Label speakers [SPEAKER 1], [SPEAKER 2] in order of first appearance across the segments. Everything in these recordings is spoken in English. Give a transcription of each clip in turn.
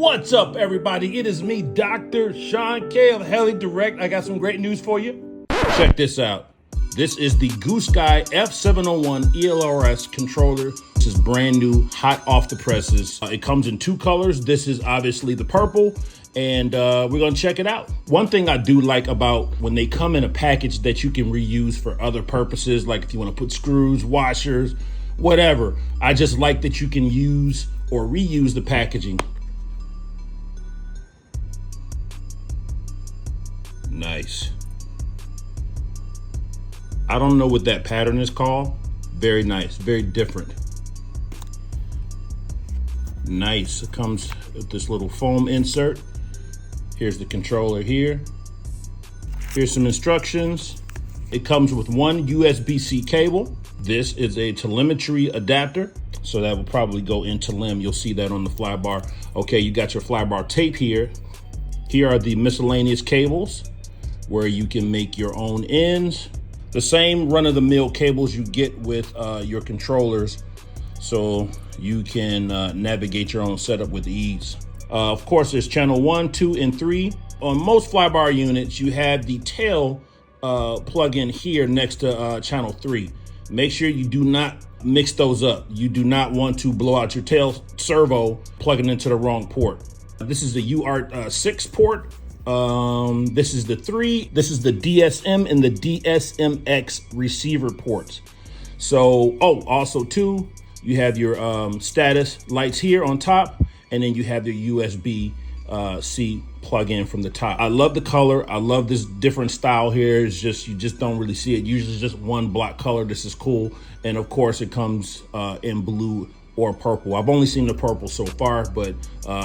[SPEAKER 1] What's up, everybody? It is me, Dr. Sean K of Heli Direct. I got some great news for you. Check this out. This is the GOOSKY F701-ELRS controller. This is brand new, hot off the presses. It comes in two colors. This is obviously the purple, and we're gonna check it out. One thing I do like about when they come in a package that you can reuse for other purposes, like if you wanna put screws, washers, whatever. I just like that you can use or reuse the packaging. Nice. I don't know what that pattern is called. Very nice, very different. Nice. It comes with this little foam insert. Here's the controller here. Here's some instructions. It comes with one USB-C cable. This is a telemetry adapter, so that will probably go into LIM. You'll see that on the flybar. Okay, you got your flybar tape here. Here are the miscellaneous cables where you can make your own ends. The same run-of-the-mill cables you get with your controllers, so you can navigate your own setup with ease. Of course, there's channel 1, 2, and 3. On most flybar units, you have the tail plug-in here next to channel 3. Make sure you do not mix those up. You do not want to blow out your tail servo plugging into the wrong port. This is the UART 6 port. This is the 3. This is the DSM and the DSMX receiver ports. So, also too, you have your status lights here on top, and then you have your USB-C plug-in from the top. I love the color. I love this different style here. It's just, you just don't really see it. Usually just one block color. This is cool. And of course it comes in blue or purple. I've only seen the purple so far, but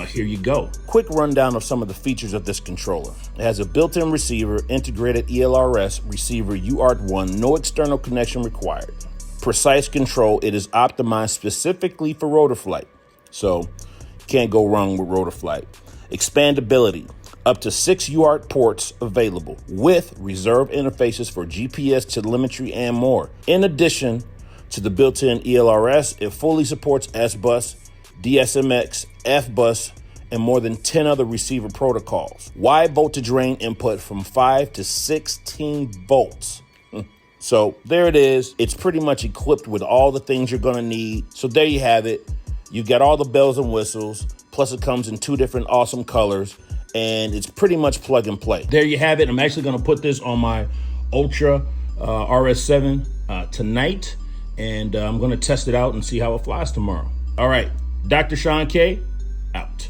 [SPEAKER 1] here you go. Quick rundown of some of the features of this controller. It has a built-in receiver, integrated ELRS receiver UART1, no external connection required. Precise control, it is optimized specifically for Rotorflight, so can't go wrong with Rotorflight. Expandability, up to 6 UART ports available with reserved interfaces for GPS, telemetry, and more. In addition to the built-in ELRS, it fully supports S-Bus, DSMX, F-Bus, and more than 10 other receiver protocols. Wide voltage range input from 5 to 16 volts. So there it is. It's pretty much equipped with all the things you're gonna need. So there you have it. You got all the bells and whistles, plus it comes in 2 different awesome colors, and it's pretty much plug and play. There you have it. I'm actually gonna put this on my Ultra RS7 tonight, and I'm gonna test it out and see how it flies tomorrow. All right, Dr. Sean K, out.